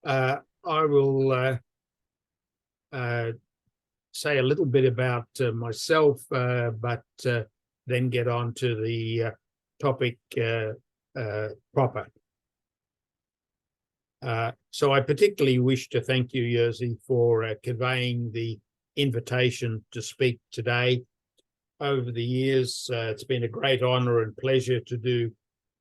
I will say a little bit about myself, but then get on to the topic proper. So I particularly wish to thank you, Jerzy, for conveying the invitation to speak today. Over the years, it's been a great honour and pleasure to do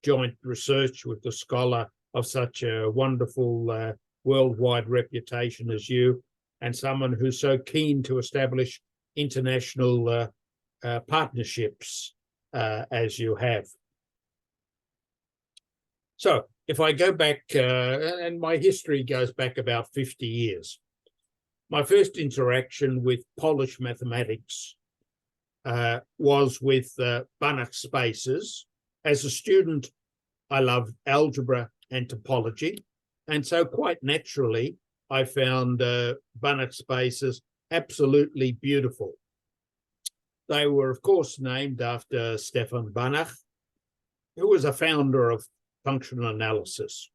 joint research with a scholar of such a wonderful worldwide reputation as you, and someone who's so keen to establish international partnerships as you have. So if I go back, and my history goes back about 50 years, my first interaction with Polish mathematics was with Banach spaces. As a student, I loved algebra and topology, and so quite naturally, I found Banach spaces absolutely beautiful. They were, of course, named after Stefan Banach, who was a founder of functional analysis.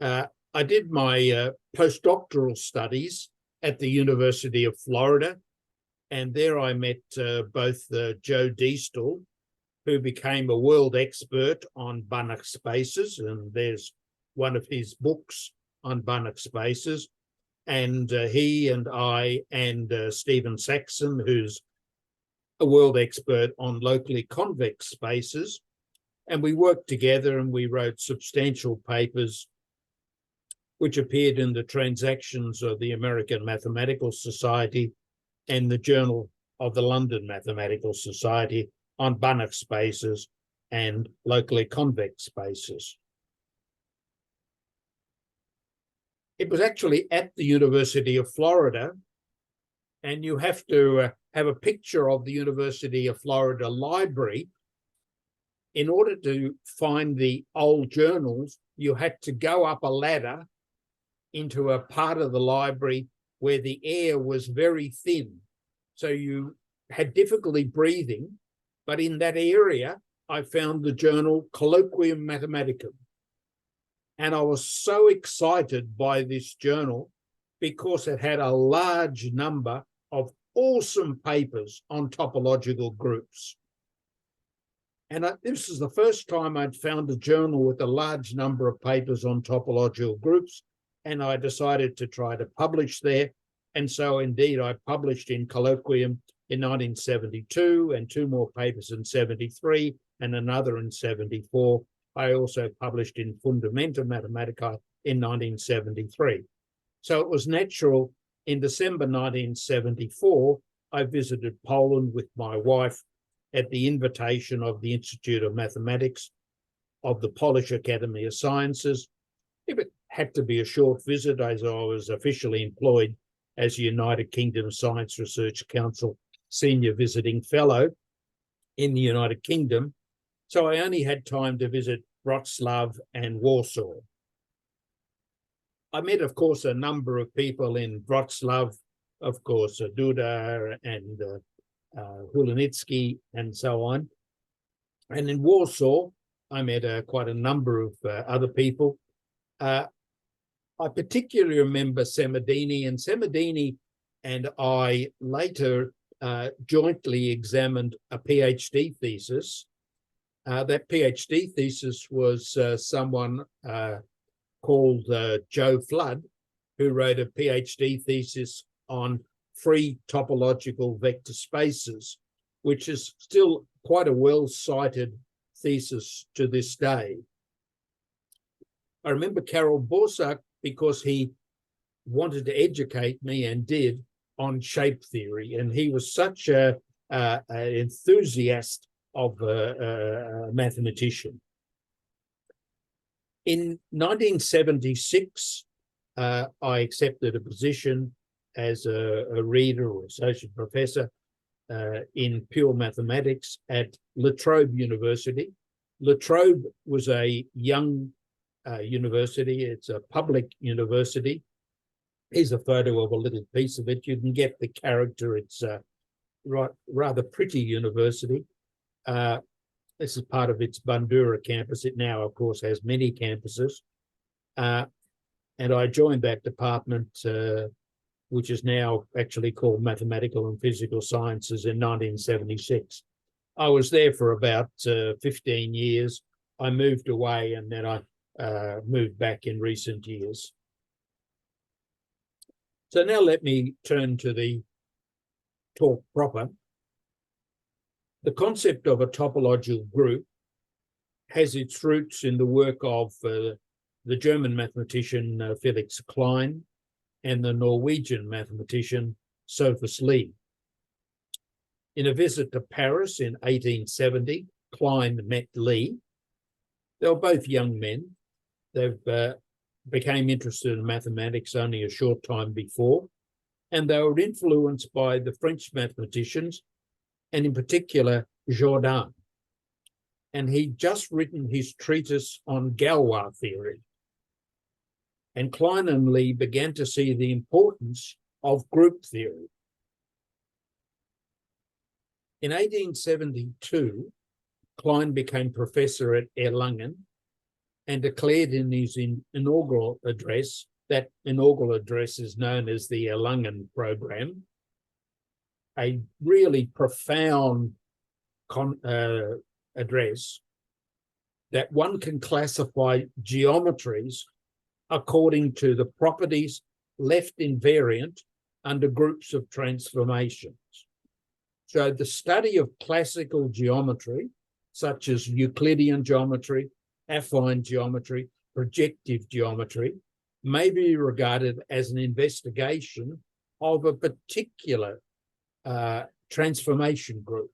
I did my postdoctoral studies at the University of Florida, and there I met both Joe Diestel, who became a world expert on Banach spaces, and there's one of his books on Banach spaces, and he and I and Stephen Saxon, who's a world expert on locally convex spaces, and we worked together and we wrote substantial papers which appeared in the Transactions of the American Mathematical Society and the Journal of the London Mathematical Society on Banach spaces and locally convex spaces. It was actually at the University of Florida, and you have to have a picture of the University of Florida library. In order to find the old journals, you had to go up a ladder into a part of the library where the air was very thin. So you had difficulty breathing, but in that area, I found the journal Colloquium Mathematicum. And I was so excited by this journal because it had a large number of awesome papers on topological groups. And this is the first time I'd found a journal with a large number of papers on topological groups, and I decided to try to publish there. And so indeed, I published in Colloquium in 1972, and two more papers in 73, and another in 74. I also published in Fundamenta Mathematica in 1973. So it was natural. In December 1974, I visited Poland with my wife at the invitation of the Institute of Mathematics of the Polish Academy of Sciences. It had to be a short visit, as I was officially employed as United Kingdom Science Research Council Senior Visiting Fellow in the United Kingdom. So I only had time to visit Wrocław and Warsaw. I met, of course, a number of people in Wrocław, of course, Duda and Hulnicki and so on. And in Warsaw, I met quite a number of other people. I particularly remember Semedini, and Semedini and I later jointly examined a PhD thesis. That PhD thesis was someone called Joe Flood, who wrote a PhD thesis on free topological vector spaces, which is still quite a well-cited thesis to this day. I remember Karol Borsak because he wanted to educate me, and did, on shape theory, and he was such an enthusiast of a mathematician. In 1976, I accepted a position as a reader or associate professor in pure mathematics at La Trobe University. La Trobe was a young university. It's a public university. Here's a photo of a little piece of it. You can get the character. It's a rather pretty university. This is part of its Bandura campus. It now, of course, has many campuses. and I joined that department, which is now actually called Mathematical and Physical Sciences, in 1976. I was there for about 15 years. I moved away, and then I moved back in recent years. So now let me turn to the talk proper. The concept of a topological group has its roots in the work of the German mathematician Felix Klein and the Norwegian mathematician Sophus Lie. In a visit to Paris in 1870, Klein met Lie. They were both young men. They became interested in mathematics only a short time before, and they were influenced by the French mathematicians, and in particular, Jordan. And he'd just written his treatise on Galois theory. And Klein and Lie began to see the importance of group theory. In 1872, Klein became professor at Erlangen and declared in his inaugural address, that inaugural address is known as the Erlangen program, a really profound address, that one can classify geometries according to the properties left invariant under groups of transformations. So the study of classical geometry, such as Euclidean geometry, affine geometry, projective geometry, may be regarded as an investigation of a particular transformation group.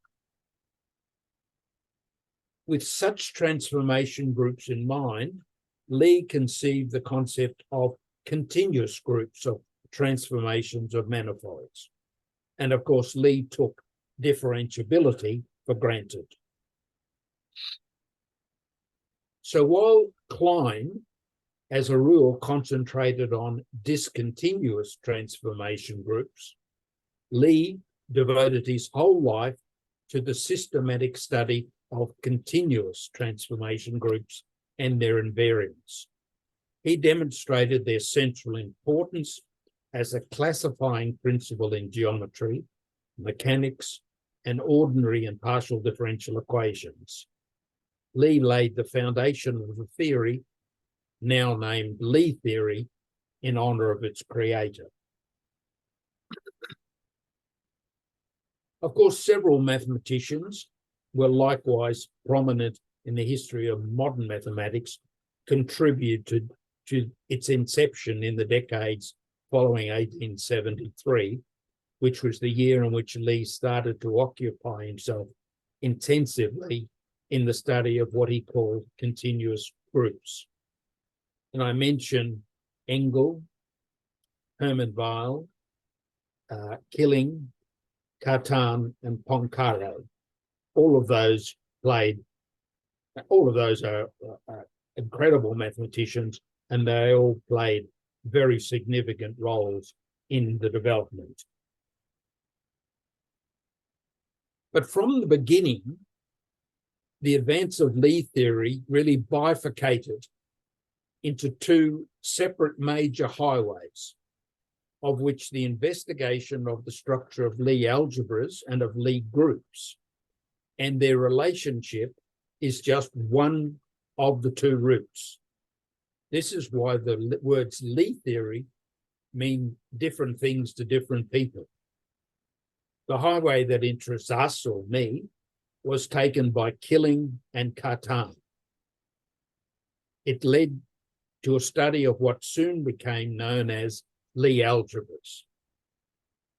With such transformation groups in mind, Lie conceived the concept of continuous groups of transformations of manifolds. And of course, Lie took differentiability for granted. So while Klein, as a rule, concentrated on discontinuous transformation groups, Lie devoted his whole life to the systematic study of continuous transformation groups and their invariants. He demonstrated their central importance as a classifying principle in geometry, mechanics, and ordinary and partial differential equations. Lie laid the foundation of the theory, now named Lie theory, in honor of its creator. Of course, several mathematicians were likewise prominent in the history of modern mathematics, contributed to its inception in the decades following 1873, which was the year in which Lie started to occupy himself intensively in the study of what he called continuous groups. And I mention Engel, Hermann Weyl, Killing, Cartan, and Poincaré. All of those are incredible mathematicians, and they all played very significant roles in the development. But from the beginning, the advance of Lie theory really bifurcated into two separate major highways, of which the investigation of the structure of Lie algebras and of Lie groups and their relationship is just one of the two routes. This is why the words Lie theory mean different things to different people. The highway that interests us, or me, was taken by Killing and Cartan. It led to a study of what soon became known as Lie algebras,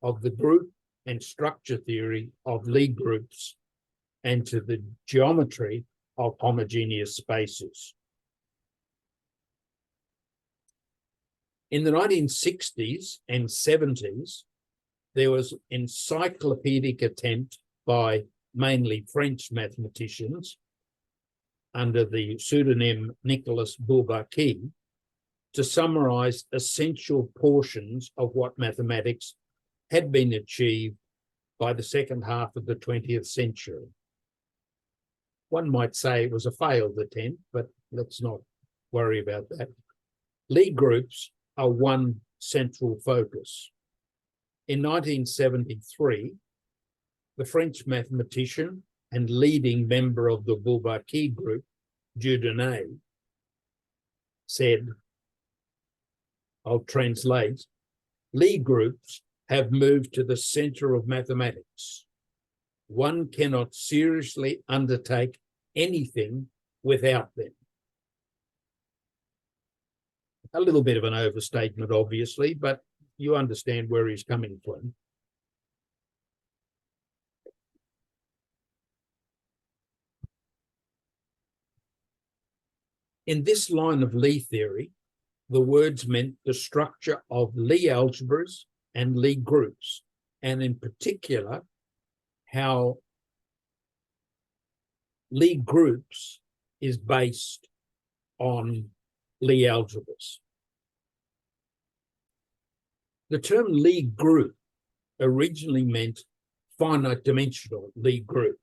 of the group and structure theory of Lie groups, and to the geometry of homogeneous spaces. In the 1960s and 70s, there was an encyclopedic attempt by mainly French mathematicians under the pseudonym Nicolas Bourbaki to summarize essential portions of what mathematics had been achieved by the second half of the 20th century. One might say it was a failed attempt, but let's not worry about that. Lie groups a one central focus. In 1973, the French mathematician and leading member of the Bourbaki group, Dieudonné, said, I'll translate, Lie groups have moved to the center of mathematics. One cannot seriously undertake anything without them. A little bit of an overstatement, obviously, but you understand where he's coming from. In this line of Lie theory, the words meant the structure of Lie algebras and Lie groups, and in particular, how Lie groups is based on Lie algebras. The term Lie group originally meant finite dimensional Lie group,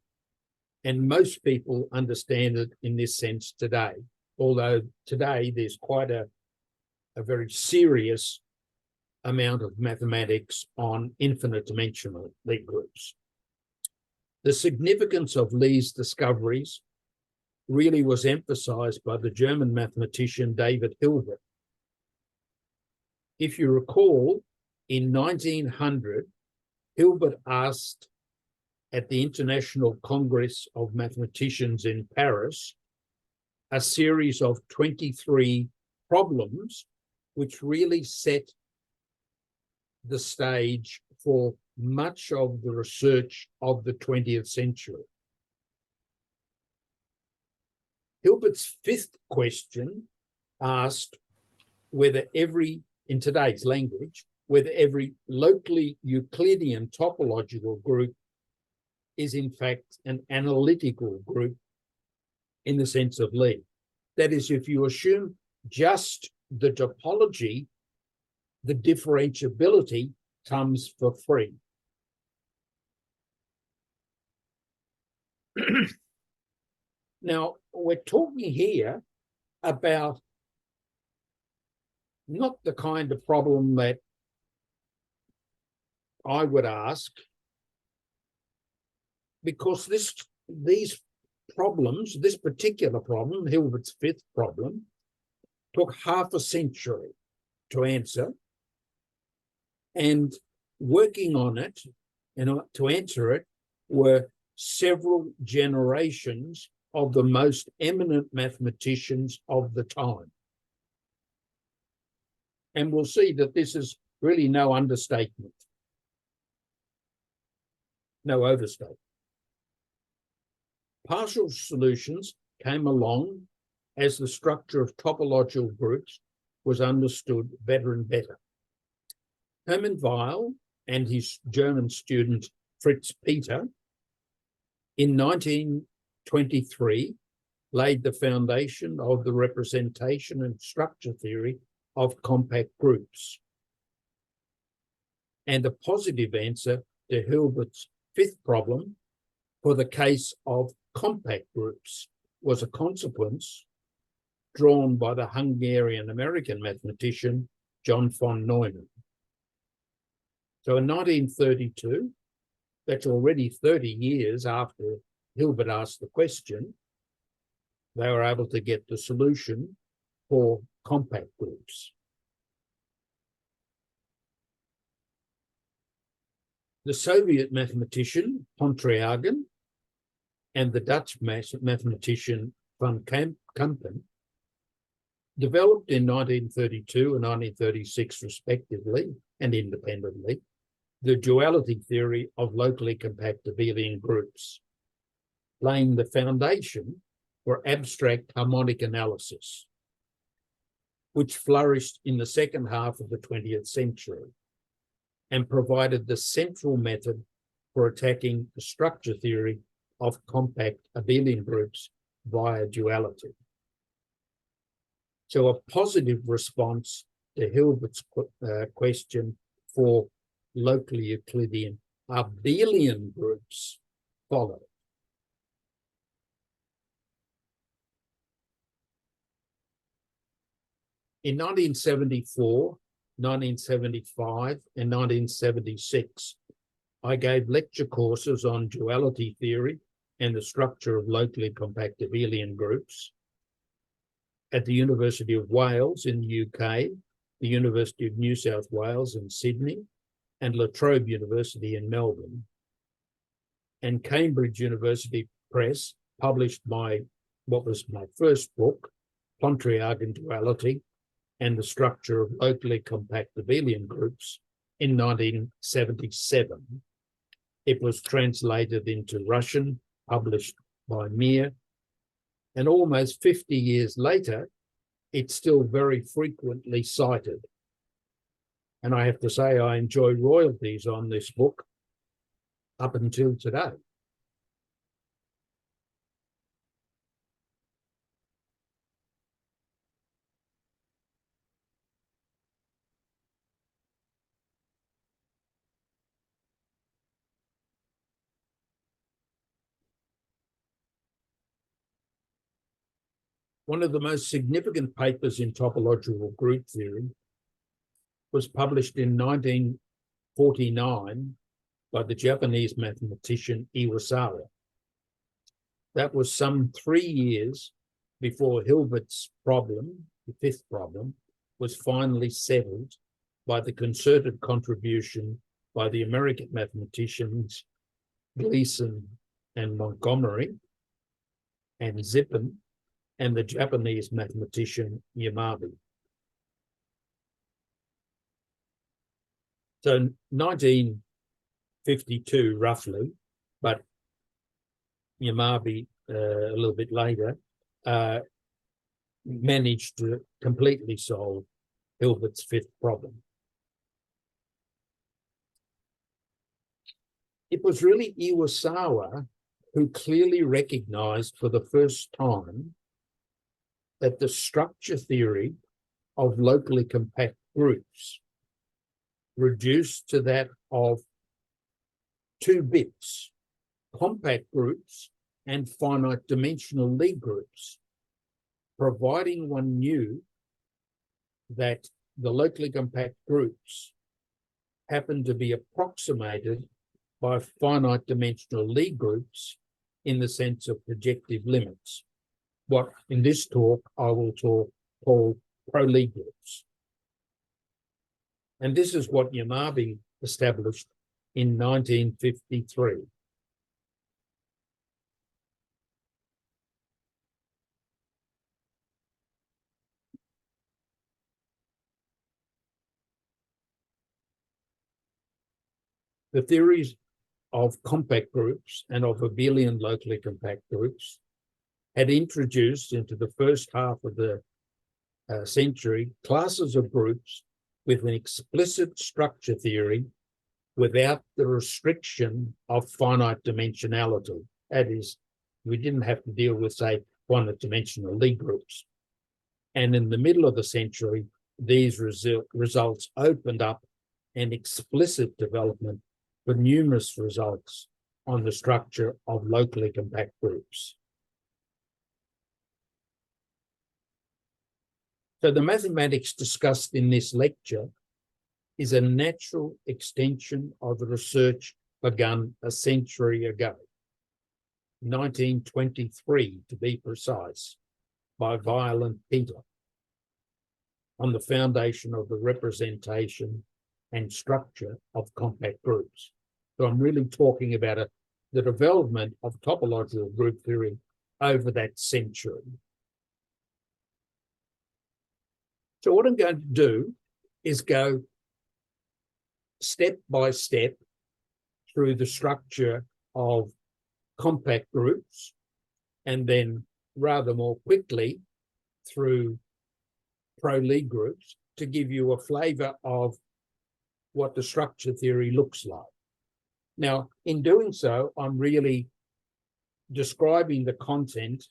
and most people understand it in this sense today, although today there's quite a very serious amount of mathematics on infinite dimensional Lie groups. The significance of Lie's discoveries really was emphasized by the German mathematician David Hilbert. If you recall, in 1900, Hilbert asked at the International Congress of Mathematicians in Paris a series of 23 problems which really set the stage for much of the research of the 20th century. Hilbert's fifth question asked whether in today's language, whether every locally Euclidean topological group is in fact an analytical group in the sense of Lie. That is, if you assume just the topology, the differentiability comes for free. Now, we're talking here about not the kind of problem that I would ask, because these problems, this particular problem, Hilbert's fifth problem, took half a century to answer, and working on it and to answer it were several generations of the most eminent mathematicians of the time. And we'll see that this is really no understatement, no overstatement. Partial solutions came along as the structure of topological groups was understood better and better. Hermann Weyl and his German student Fritz Peter in 1923 laid the foundation of the representation and structure theory of compact groups. And a positive answer to Hilbert's fifth problem for the case of compact groups was a consequence drawn by the Hungarian-American mathematician John von Neumann. So in 1932, that's already 30 years after Hilbert asked the question, they were able to get the solution for compact groups. The Soviet mathematician Pontryagin and the Dutch mathematician van Kampen developed in 1932 and 1936 respectively and independently the duality theory of locally compact abelian groups, laying the foundation for abstract harmonic analysis, which flourished in the second half of the 20th century and provided the central method for attacking the structure theory of compact abelian groups via duality. So a positive response to Hilbert's question for locally Euclidean abelian groups followed. In 1974, 1975 and 1976, I gave lecture courses on duality theory and the structure of locally compact abelian groups at the University of Wales in the UK, the University of New South Wales in Sydney, and La Trobe University in Melbourne. And Cambridge University Press published what was my first book, Pontryagin Duality and the Structure of Locally Compact Abelian Groups, in 1977. It was translated into Russian, published by Mir, and almost 50 years later, it's still very frequently cited. And I have to say, I enjoy royalties on this book up until today. One of the most significant papers in topological group theory was published in 1949 by the Japanese mathematician Iwasawa. That was some 3 years before Hilbert's problem, the fifth problem, was finally settled by the concerted contribution by the American mathematicians Gleason and Montgomery and Zippen, and the Japanese mathematician Yamabe. So 1952, roughly, but Yamabe a little bit later, managed to completely solve Hilbert's fifth problem. It was really Iwasawa who clearly recognized for the first time that the structure theory of locally compact groups reduced to that of two bits, compact groups and finite dimensional Lie groups, providing one knew that the locally compact groups happen to be approximated by finite dimensional Lie groups in the sense of projective limits. What in this talk I will call pro-Lie groups. And this is what Yamabe established in 1953. The theories of compact groups and of abelian locally compact groups had introduced into the first half of the century classes of groups with an explicit structure theory without the restriction of finite dimensionality. That is, we didn't have to deal with, say, finite dimensional Lie groups. And in the middle of the century, these results opened up an explicit development for numerous results on the structure of locally compact groups. So the mathematics discussed in this lecture is a natural extension of the research begun a century ago, 1923 to be precise, by Weil and Peter, on the foundation of the representation and structure of compact groups. So I'm really talking about the development of topological group theory over that century. So what I'm going to do is go step by step through the structure of compact groups, and then rather more quickly through pro-Lie groups to give you a flavor of what the structure theory looks like. Now, in doing so, I'm really describing the content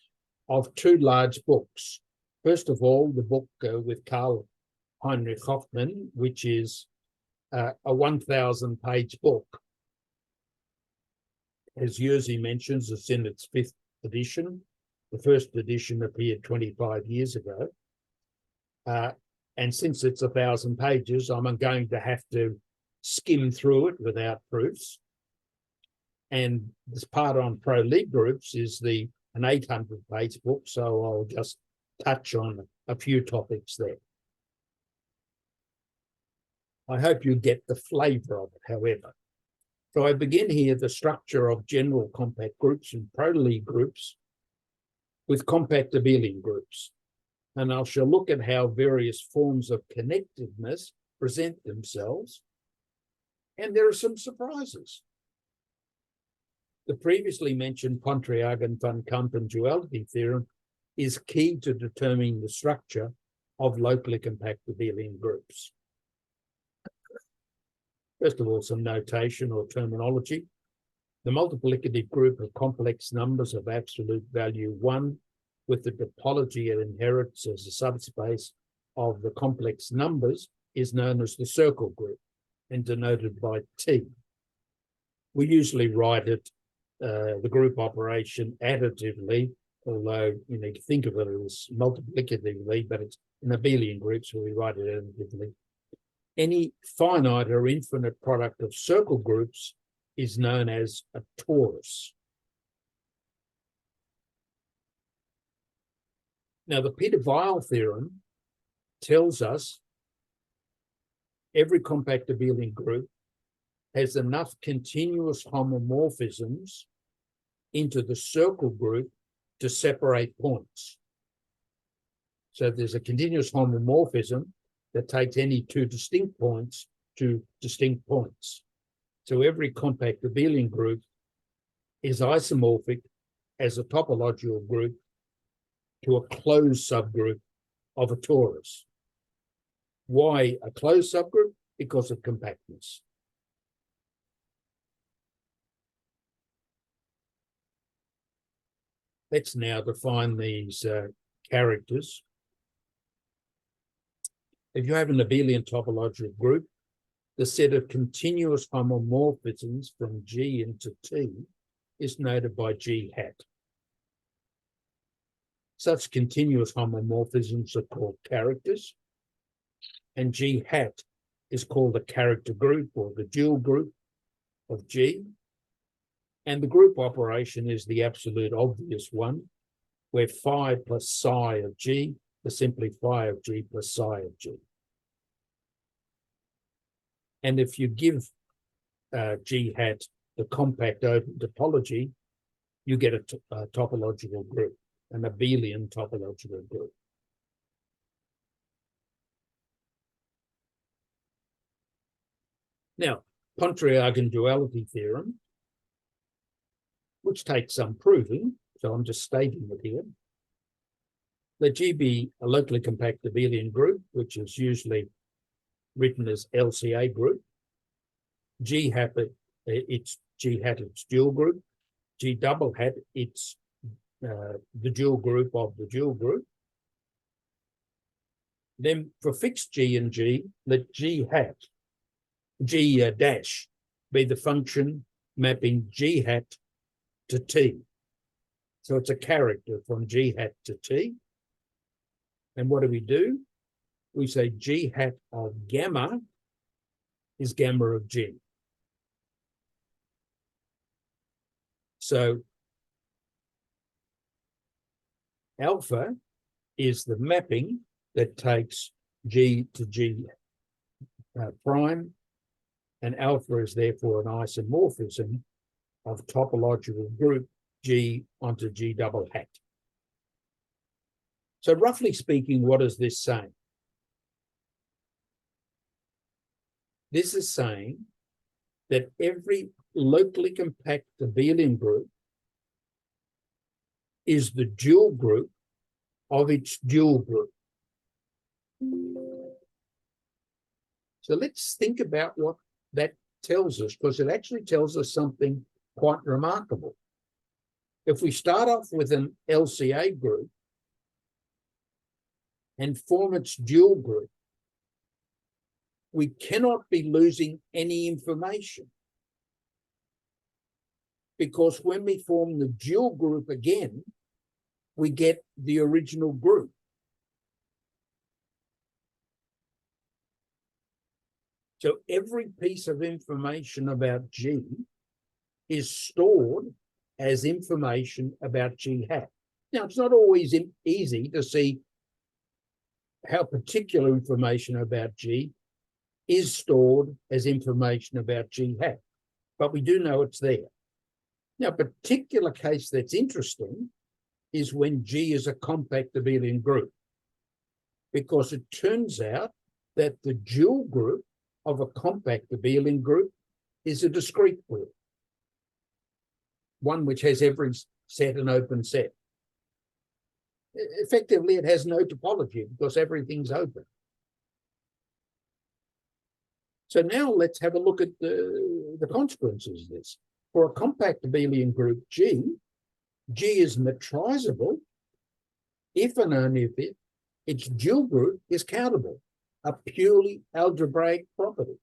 of two large books. First of all, the book with Karl Heinrich Hoffmann, which is a 1,000-page book. As Jerzy mentions, it's in its 5th edition. The first edition appeared 25 years ago. And since it's 1,000 pages, I'm going to have to skim through it without proofs. And this part on pro-league groups is an 800-page book, so I'll just touch on a few topics there. I hope you get the flavour of it, however. So I begin here the structure of general compact groups and pro-league groups with compact abelian groups. And I shall look at how various forms of connectedness present themselves. And there are some surprises. The previously mentioned Pontryagin-Van Kampen duality theorem is key to determining the structure of locally compact abelian groups. First of all, some notation or terminology. The multiplicative group of complex numbers of absolute value 1 with the topology it inherits as a subspace of the complex numbers is known as the circle group and denoted by T. We usually write it, the group operation additively, although you need to think of it as multiplicatively, but it's in abelian groups, so we write it additively. Any finite or infinite product of circle groups is known as a torus. Now, the Peter-Weil theorem tells us every compact abelian group has enough continuous homomorphisms into the circle group to separate points. So there's a continuous homomorphism that takes any two distinct points to distinct points. So every compact abelian group is isomorphic as a topological group to a closed subgroup of a torus. Why a closed subgroup? Because of compactness. Let's now define these characters. If you have an abelian topological group, the set of continuous homomorphisms from G into T is noted by G hat. Such continuous homomorphisms are called characters, and G hat is called a character group or the dual group of G. And the group operation is the absolute obvious one, where phi plus psi of G is simply phi of G plus psi of G. And if you give G hat the compact open topology, you get a topological group, an abelian topological group. Now, Pontryagin duality theorem, which takes some proving, so I'm just stating it here. Let G be a locally compact abelian group, which is usually written as LCA group. G hat, it's G hat, its dual group. G double hat, it's the dual group of the dual group. Then for fixed G and G, let G hat, G dash be the function mapping G hat to T. So it's a character from G hat to T. And what do? We say G hat of gamma is gamma of G. So alpha is the mapping that takes G to G prime, and alpha is therefore an isomorphism of topological group G onto G double hat. So roughly speaking, what is this saying? This is saying that every locally compact abelian group is the dual group of its dual group. So let's think about what that tells us, because it actually tells us something quite remarkable. If we start off with an LCA group and form its dual group, we cannot be losing any information, because when we form the dual group again, we get the original group. So every piece of information about G is stored as information about G hat. Now, it's not always easy to see how particular information about G is stored as information about G hat, but we do know it's there. Now, a particular case that's interesting is when G is a compact abelian group, because it turns out that the dual group of a compact abelian group is a discrete group, one which has every set an open set. Effectively, it has no topology because everything's open. So now let's have a look at the consequences of this. For a compact abelian group G is metrizable if and only if its dual group is countable, a purely algebraic property.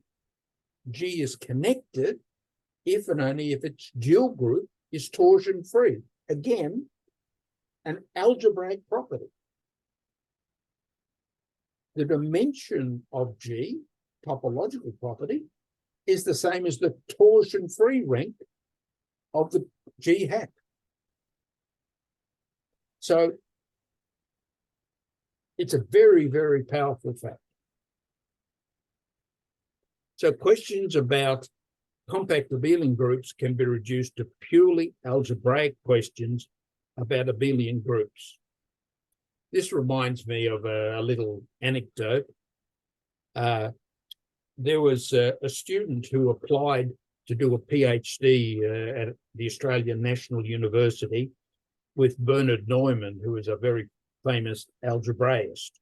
G is connected if and only if its dual group is torsion-free. Again, an algebraic property. The dimension of G, topological property, is the same as the torsion-free rank of the G hat. So it's a very, very powerful fact. So questions about compact abelian groups can be reduced to purely algebraic questions about abelian groups. This reminds me of a little anecdote. There was a student who applied to do a PhD at the Australian National University with Bernard Neumann, who is a very famous algebraist.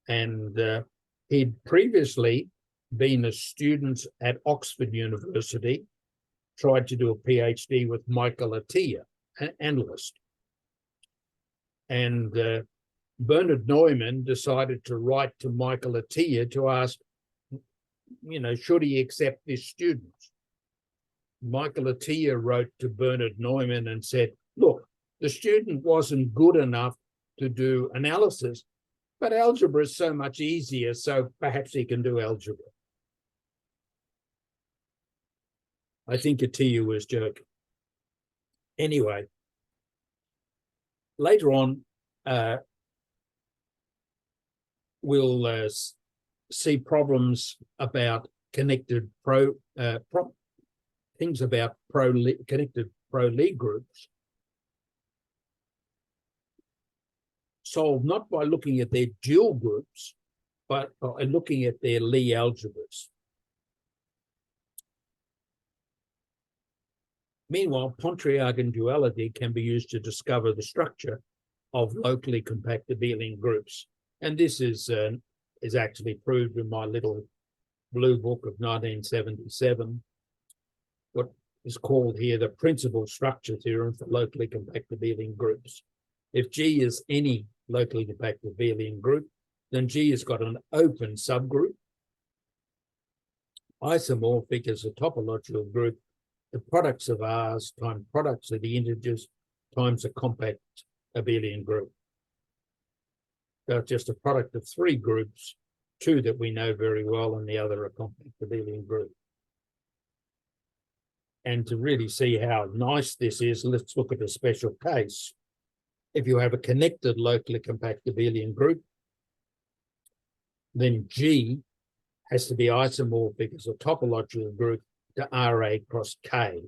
And he'd previously been a student at Oxford University, tried to do a PhD with Michael Atiyah, an analyst. And Bernard Neumann decided to write to Michael Atiyah to ask, should he accept this student? Michael Atiyah wrote to Bernard Neumann and said, look, the student wasn't good enough to do analysis, but algebra is so much easier, so perhaps he can do algebra. I think Atiyah was joking. Anyway, later on, we'll see problems about connected things about connected pro-Lie groups solved not by looking at their dual groups, but by looking at their Lie algebras. Meanwhile, Pontryagin duality can be used to discover the structure of locally compact abelian groups. And this is actually proved in my little blue book of 1977, what is called here the principal structure theorem for locally compact abelian groups. If G is any locally compact abelian group, then G has got an open subgroup, isomorphic as a topological group, the products of R's times products of the integers times a compact abelian group. So it's just a product of three groups, two that we know very well and the other a compact abelian group. And to really see how nice this is, let's look at a special case. If you have a connected locally compact abelian group, then G has to be isomorphic as a topological group to RA cross K.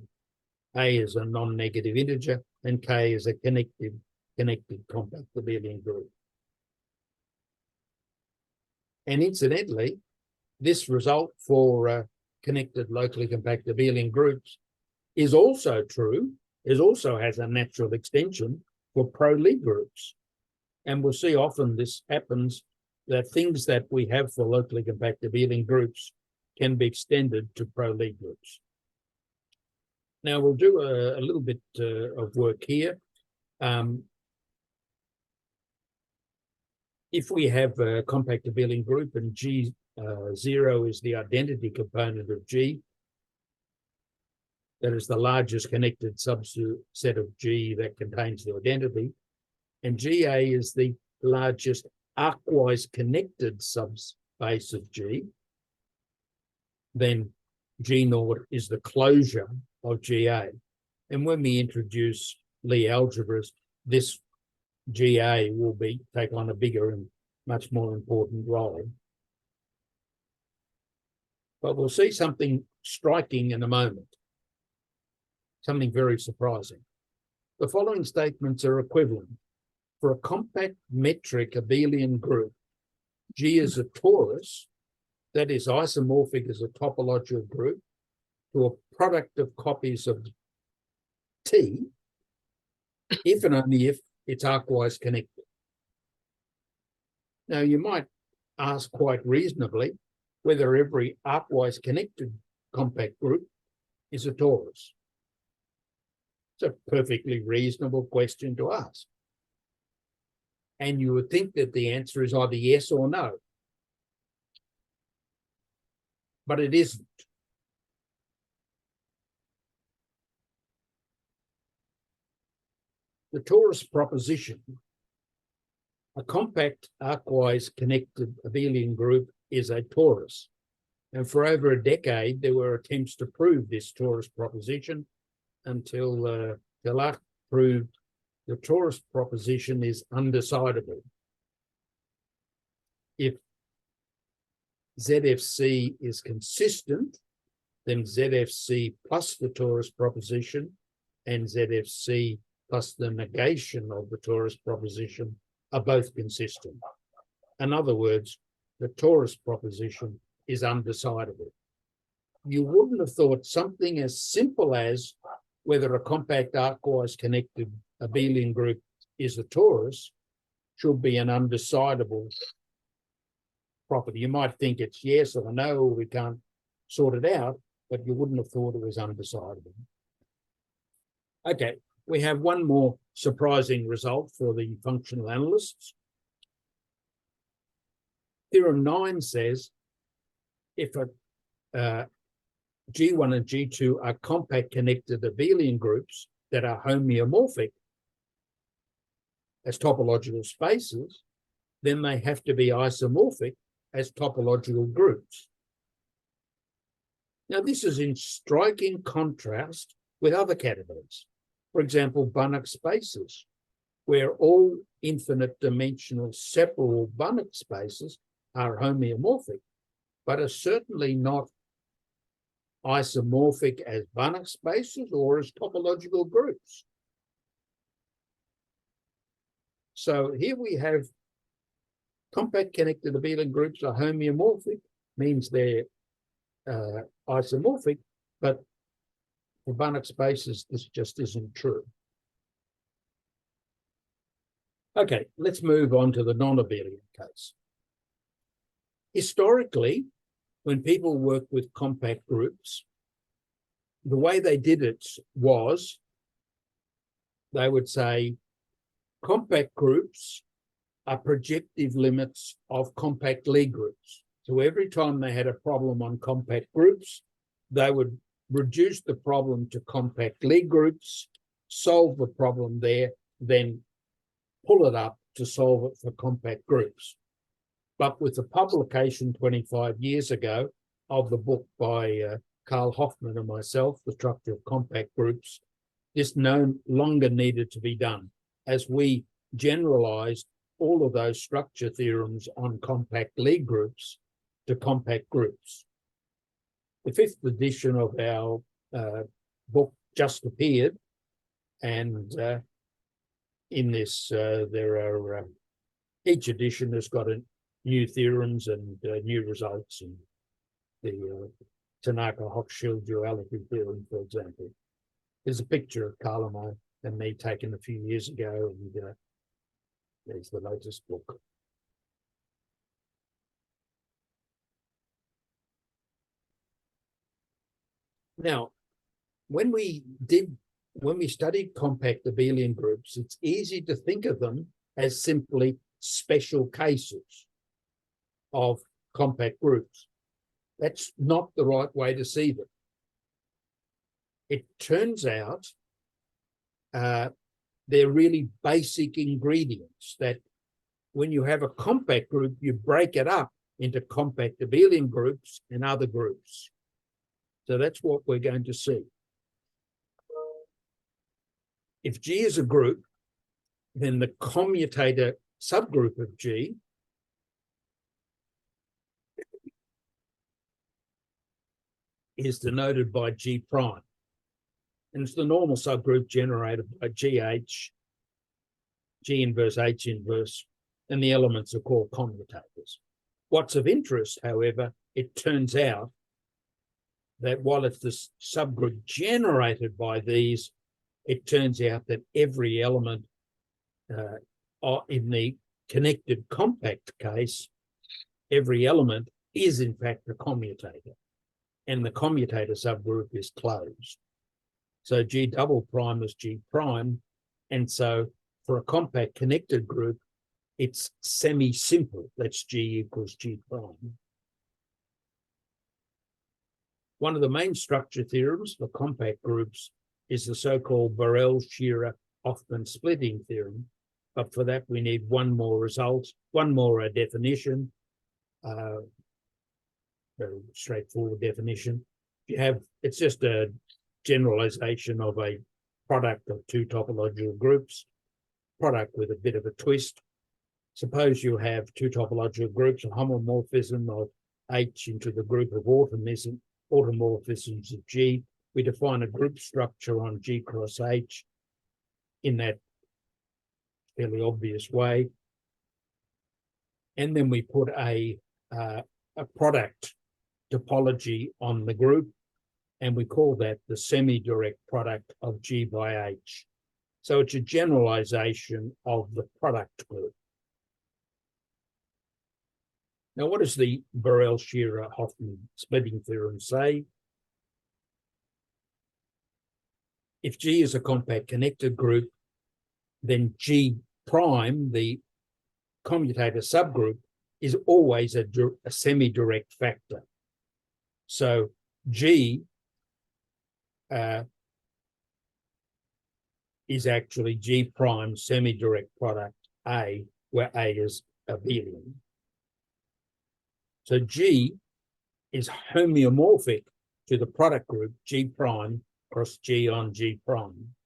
A is a non-negative integer and K is a connected compact abelian group. And incidentally, this result for connected locally compact abelian groups is also true, also has a natural extension for pro-Lie groups. And we'll see often this happens, that things that we have for locally compact abelian groups can be extended to pro-Lie groups. Now we'll do a little bit of work here. If we have a compact abelian group and G0 is the identity component of G, that is the largest connected subset of G that contains the identity, and GA is the largest arcwise connected subspace of G, then G naught is the closure of GA. And when we introduce Lie algebras, this GA will take on a bigger and much more important role. But we'll see something striking in a moment, something very surprising. The following statements are equivalent. For a compact metric abelian group, G is a torus that is isomorphic as a topological group to a product of copies of T, if and only if it's arcwise connected. Now, you might ask quite reasonably whether every arcwise connected compact group is a torus. It's a perfectly reasonable question to ask. And you would think that the answer is either yes or no. But it isn't. The torus proposition, a compact arcwise connected abelian group is a torus. And for over a decade, there were attempts to prove this torus proposition until Wykład proved the torus proposition is undecidable. If ZFC is consistent, then ZFC plus the torus proposition and ZFC plus the negation of the torus proposition are both consistent. In other words, the torus proposition is undecidable. You wouldn't have thought something as simple as whether a compact arcwise connected abelian group is a torus should be an undecidable property. You might think it's yes or no, or we can't sort it out, but you wouldn't have thought it was undecidable. Okay, we have one more surprising result for the functional analysts. Theorem 9 says if a G1 and G2 are compact connected abelian groups that are homeomorphic as topological spaces, then they have to be isomorphic as topological groups. Now, this is in striking contrast with other categories. For example, Banach spaces, where all infinite dimensional separable Banach spaces are homeomorphic, but are certainly not isomorphic as Banach spaces or as topological groups. So here we have compact connected abelian groups are homeomorphic, means they're isomorphic, but for Banach spaces, this just isn't true. Okay, let's move on to the non-abelian case. Historically, when people work with compact groups, the way they did it was they would say compact groups are projective limits of compact Lie groups. So every time they had a problem on compact groups, they would reduce the problem to compact Lie groups, solve the problem there, then pull it up to solve it for compact groups. But with the publication 25 years ago of the book by Carl Hoffman and myself, The Structure of Compact Groups, this no longer needed to be done, as we generalized all of those structure theorems on compact Lie groups to compact groups. The 5th edition of our book just appeared, and in this there are each edition has got new theorems and new results, and the Tanaka-Hochschild duality theorem, for example. There's a picture of Carl and me taken a few years ago, and there's the latest book. Now, when we studied compact abelian groups, it's easy to think of them as simply special cases of compact groups. That's not the right way to see them. It turns out they're really basic ingredients that when you have a compact group, you break it up into compact abelian groups and other groups. So that's what we're going to see. If G is a group, then the commutator subgroup of G is denoted by G prime. And it's the normal subgroup generated by GH, G inverse, H inverse, and the elements are called commutators. What's of interest, however, it turns out that while it's the subgroup generated by these, it turns out that every element in the connected compact case, every element is in fact a commutator, and the commutator subgroup is closed. So G double prime is G prime, and so for a compact connected group, it's semi-simple. That's G equals G prime. One of the main structure theorems for compact groups is the so-called Borel-Scherer-Hoffman splitting theorem. But for that, we need one more result, one more definition, very straightforward definition. It's just a generalization of a product of two topological groups, product with a bit of a twist. Suppose you have two topological groups, a homomorphism of H into the group of automorphisms of G. We define a group structure on G cross H in that fairly obvious way. And then we put a product topology on the group, and we call that the semi-direct product of G by H. So it's a generalization of the product group. Now, what does the Borel-Scherer-Hoffman splitting theorem say? If G is a compact connected group, then G prime, the commutator subgroup, is always a semi-direct factor. So G is actually G prime semi-direct product A, where A is abelian. So G is homeomorphic to the product group G prime cross G on G prime.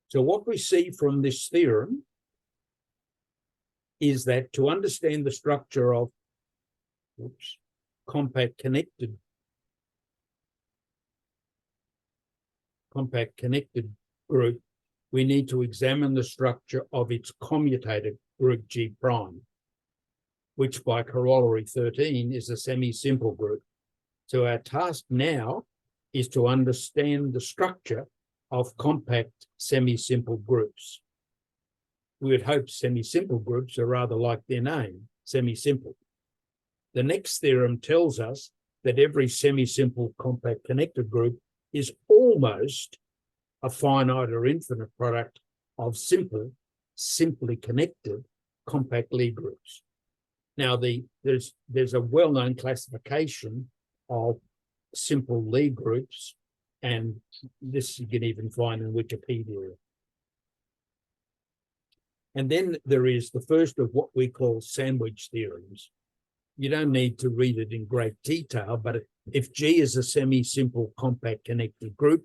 So what we see from this theorem is that to understand the structure of compact connected group, we need to examine the structure of its commutator group G prime, which by corollary 13 is a semi-simple group. So our task now is to understand the structure of compact semi-simple groups. We would hope semi-simple groups are rather like their name, semi-simple. The next theorem tells us that every semi-simple compact connected group is almost a finite or infinite product of simply connected compact Lie groups. Now, there's a well-known classification of simple Lie groups, and this you can even find in Wikipedia. And then there is the first of what we call sandwich theorems. You don't need to read it in great detail, but if G is a semi-simple compact connected group,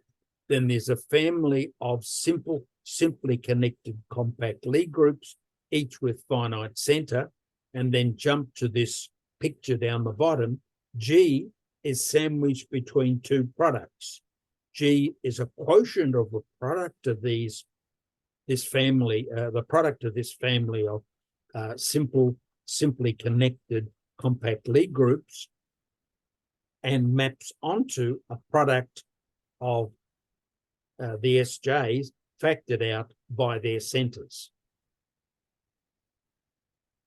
then there's a family of simply connected compact Lie groups, each with finite center, and then jump to this picture down the bottom. G is sandwiched between two products. G is a quotient of the product of this family of simply connected compact Lie groups, and maps onto a product of the SJs factored out by their centers.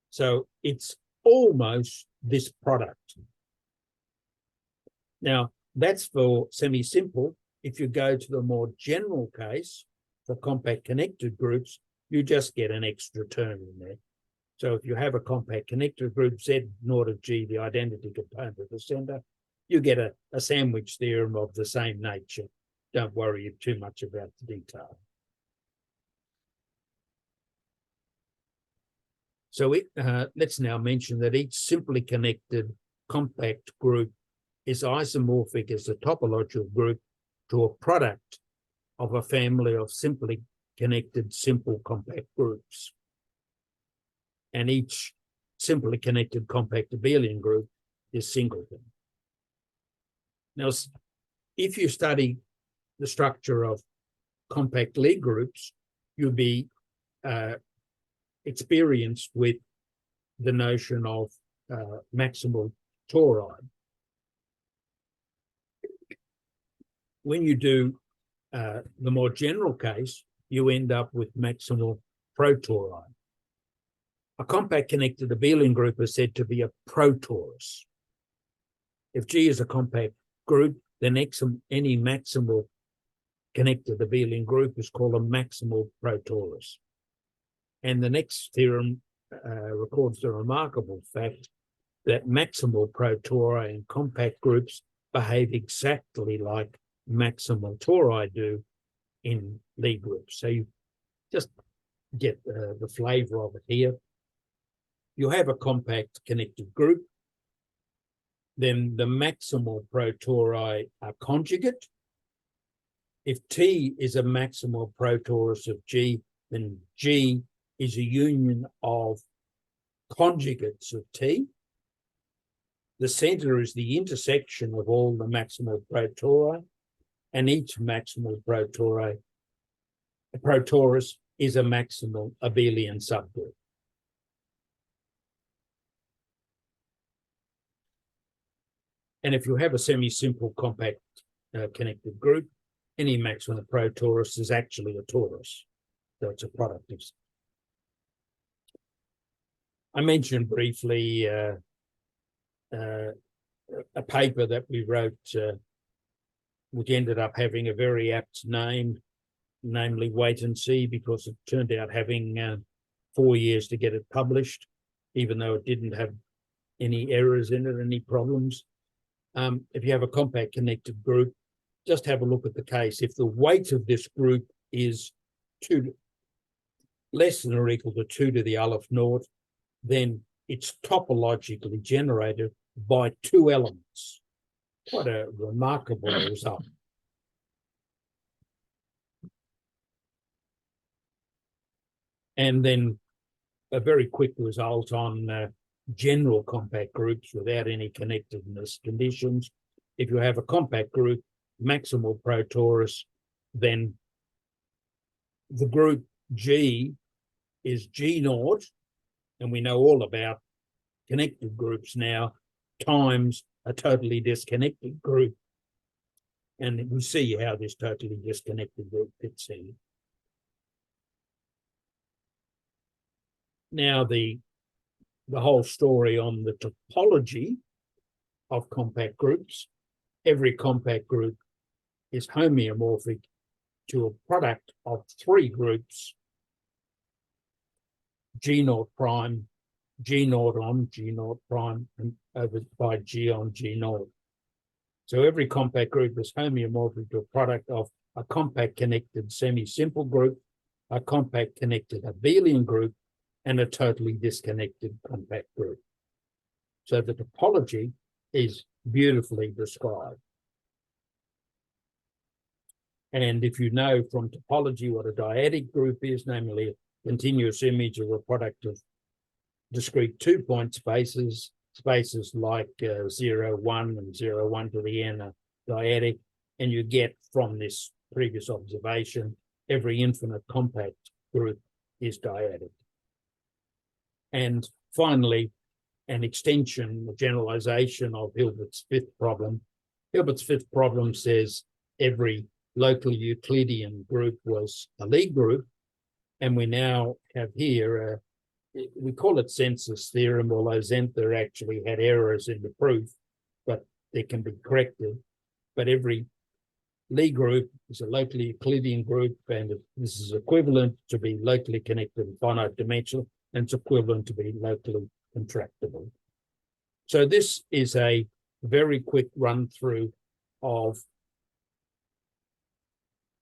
So it's almost this product. Now, that's for semi-simple. If you go to the more general case, for compact connected groups, you just get an extra term in there. So if you have a compact connected group, Z naught of G, the identity component of the center, you get a sandwich theorem of the same nature. Don't worry too much about the detail. So let's now mention that each simply connected compact group is isomorphic as a topological group to a product of a family of simply connected simple compact groups. And each simply connected compact abelian group is singleton. Now, if you study the structure of compact Lie groups, you'll be experienced with the notion of maximal tori. When you do the more general case, you end up with maximal protori. A compact connected abelian group is said to be a protorus. If G is a compact group, then any maximal connected abelian group is called a maximal protorus. And the next theorem records the remarkable fact that maximal protori and compact groups behave exactly like maximal tori do in Lie groups. So you just get the flavor of it here. You have a compact connected group, then the maximal protori are conjugate. If T is a maximal protorus of G, then G is a union of conjugates of T. The center is the intersection of all the maximal protori, and each maximal protorus is a maximal abelian subgroup. And if you have a semi-simple compact connected group, any maximal protorus is actually a torus. So it's a product of. I mentioned briefly a paper that we wrote, which ended up having a very apt name, namely Wait and See, because it turned out having 4 years to get it published, even though it didn't have any errors in it, any problems. If you have a compact connected group, just have a look at the case. If the weight of this group is less than or equal to 2 to the aleph naught, then it's topologically generated by 2 elements. What a remarkable result. And then a very quick result on general compact groups without any connectedness conditions. If you have a compact group, maximal protorus, then the group G is G naught, and we know all about connected groups now, times a totally disconnected group. And we see how this totally disconnected group fits in. Now, the whole story on the topology of compact groups. Every compact group is homeomorphic to a product of 3 groups, G naught prime, G naught on G naught prime, and over by G on G naught. So every compact group is homeomorphic to a product of a compact connected semi-simple group, a compact connected abelian group, and a totally disconnected compact group. So the topology is beautifully described. And if you know from topology what a dyadic group is, namely a continuous image of a product of discrete 2-point spaces like 0, 1 and 0, 1 to the n are dyadic, and you get from this previous observation, every infinite compact group is dyadic. And finally, an extension, a generalization of Hilbert's fifth problem. Hilbert's fifth problem says every local Euclidean group was a Lie group, and we now have here, we call it census theorem, although Zenther actually had errors in the proof, but they can be corrected. But every Lie group is a locally Euclidean group, and this is equivalent to be locally connected and finite dimensional, and it's equivalent to be locally contractible. So this is a very quick run through of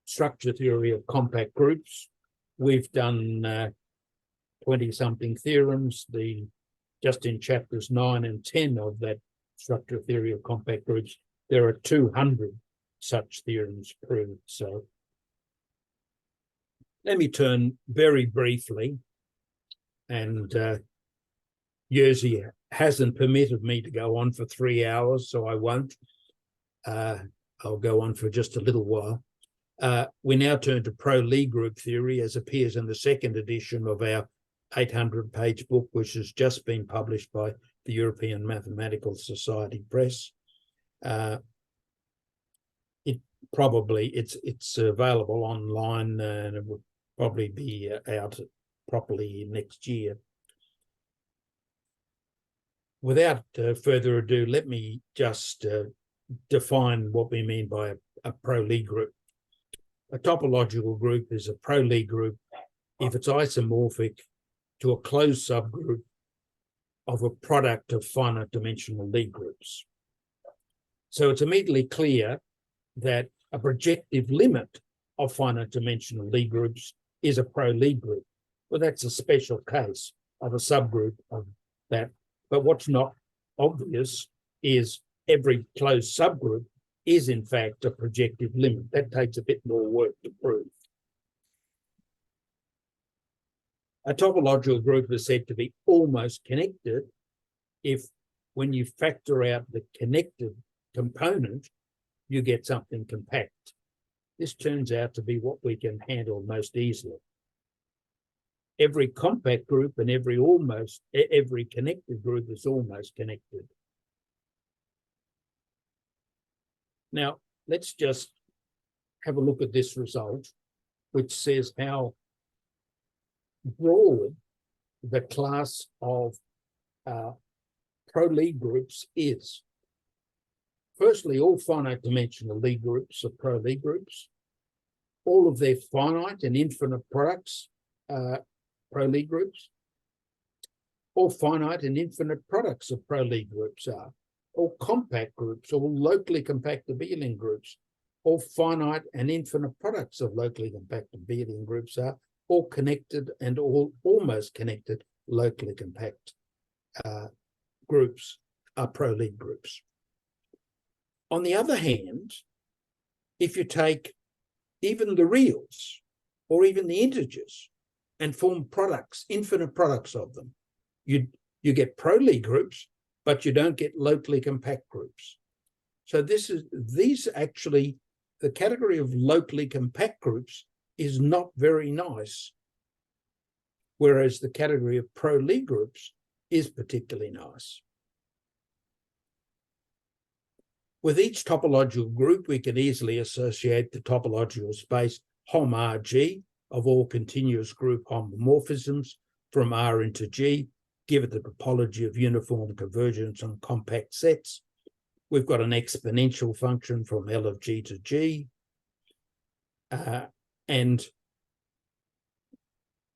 structure theory of compact groups. We've done 20-something theorems. Just in chapters 9 and 10 of that structural theory of compact groups, there are 200 such theorems proved. So let me turn very briefly, and Jerzy hasn't permitted me to go on for 3 hours, so I won't. I'll go on for just a little while. We now turn to pro-Lie group theory, as appears in the second edition of our 800-page book, which has just been published by the European Mathematical Society Press. It's available online, and it will probably be out properly next year. Without further ado, let me just define what we mean by a pro-Lie group. A topological group is a pro-Lie group if it's isomorphic to a closed subgroup of a product of finite dimensional Lie groups. So it's immediately clear that a projective limit of finite dimensional Lie groups is a pro-Lie group. Well, that's a special case of a subgroup of that. But what's not obvious is every closed subgroup is in fact a projective limit. That takes a bit more work to prove. A topological group is said to be almost connected if, when you factor out the connected component, you get something compact. This turns out to be what we can handle most easily. Every compact group and every connected group is almost connected. Now, let's just have a look at this result, which says how broad the class of pro-Lie groups is. Firstly, all finite dimensional Lie groups are pro-Lie groups. All of their finite and infinite products are pro-Lie groups. All finite and infinite products of pro-Lie groups are. All compact groups, all locally compact abelian groups, all finite and infinite products of locally compact abelian groups are. All connected and all almost connected locally compact groups are pro-Lie groups. On the other hand, if you take even the reals or even the integers and form products, infinite products of them, you get pro-Lie groups, but you don't get locally compact groups. So these actually, the category of locally compact groups is not very nice, whereas the category of pro-Lie groups is particularly nice. With each topological group, we can easily associate the topological space HOM-RG of all continuous group homomorphisms from R into G, give it the topology of uniform convergence on compact sets. We've got an exponential function from L of G to G. And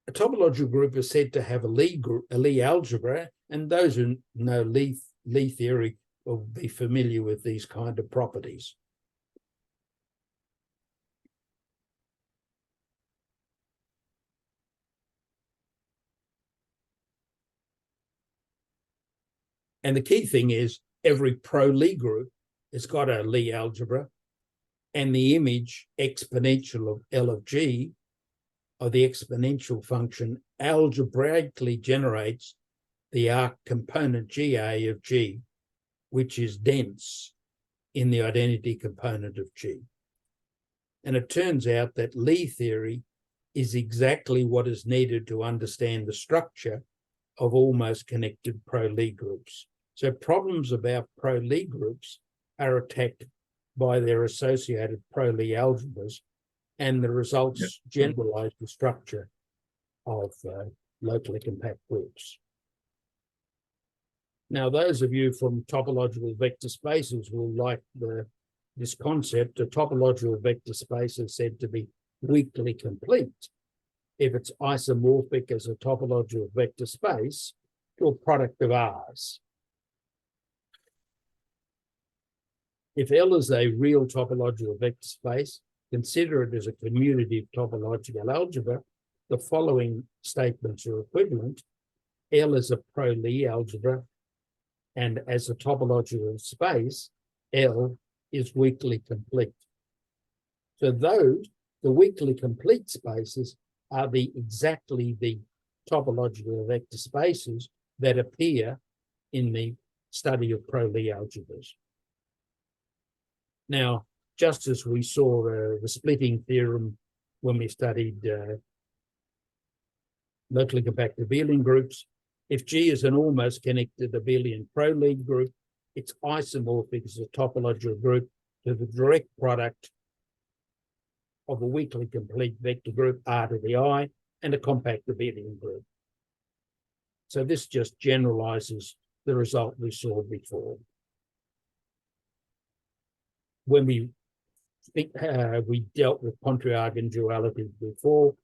a topological group is said to have a Lie algebra, and those who know Lie theory will be familiar with these kind of properties. And the key thing is every pro-Lie group has got a Lie algebra, and the image exponential of L of G, or the exponential function, algebraically generates the arc component GA of G, which is dense in the identity component of G. And it turns out that Lie theory is exactly what is needed to understand the structure of almost connected pro-Lie groups. So problems about pro-Lie groups are attacked by their associated pro-Lie algebras, and the results generalize the structure of locally compact groups. Now, those of you from topological vector spaces will like this concept. A topological vector space is said to be weakly complete if it's isomorphic as a topological vector space to a product of R's. If L is a real topological vector space, consider it as a commutative topological algebra, the following statements are equivalent. L is a pro-Lie algebra, and as a topological space, L is weakly complete. So those, the weakly complete spaces, are exactly the topological vector spaces that appear in the study of pro-Lie algebras. Now, just as we saw the splitting theorem when we studied locally compact abelian groups, if G is an almost connected abelian pro-Lie group, it's isomorphic as a topological group to the direct product of a weakly complete vector group R to the I and a compact abelian group. So this just generalizes the result we saw before. When we dealt with Pontryagin duality before,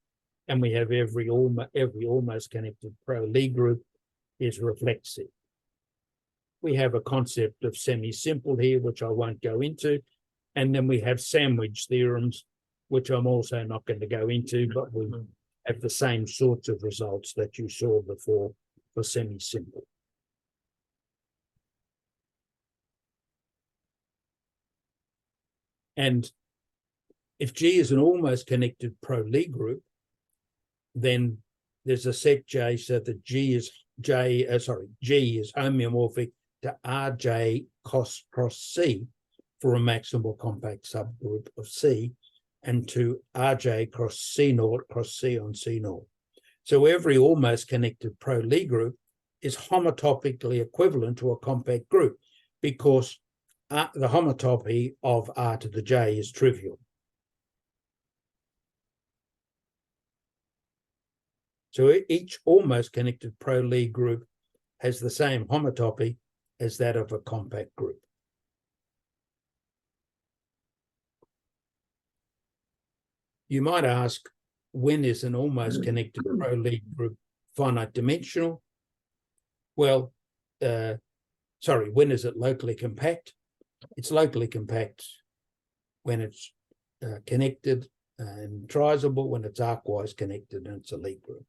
and we have every almost connected pro-Lie group is reflexive. We have a concept of semi-simple here, which I won't go into, and then we have sandwich theorems, which I'm also not going to go into, but we have the same sorts of results that you saw before for semi-simple. And if G is an almost connected pro-Lie group, then there's a set J so that G is homeomorphic to Rj cross C for a maximal compact subgroup of C, and to Rj cross C naught cross C on C naught. So every almost connected pro-Lie group is homotopically equivalent to a compact group because the homotopy of R to the J is trivial. So each almost connected pro-Lie group has the same homotopy as that of a compact group. You might ask, when is an almost connected pro-Lie group finite dimensional? Well, when is it locally compact? It's locally compact when it's connected and trisable, when it's arcwise connected and it's a Lie group.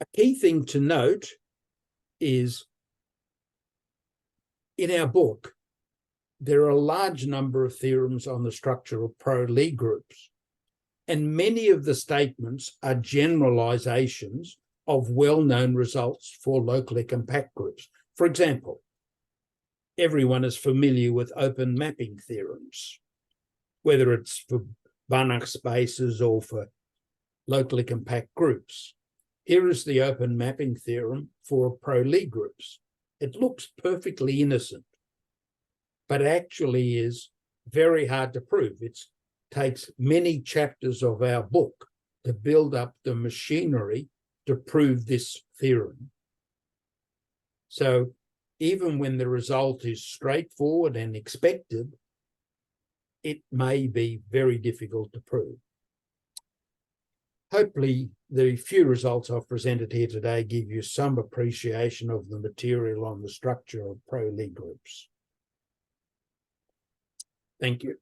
A key thing to note is in our book, there are a large number of theorems on the structure of pro-Lie groups, and many of the statements are generalizations of well-known results for locally compact groups. For example, everyone is familiar with open mapping theorems, whether it's for Banach spaces or for locally compact groups. Here is the open mapping theorem for pro-Lie groups. It looks perfectly innocent, but actually is very hard to prove. It takes many chapters of our book to build up the machinery to prove this theorem. So even when the result is straightforward and expected, it may be very difficult to prove. Hopefully, the few results I've presented here today give you some appreciation of the material on the structure of pro-Lie groups. Thank you.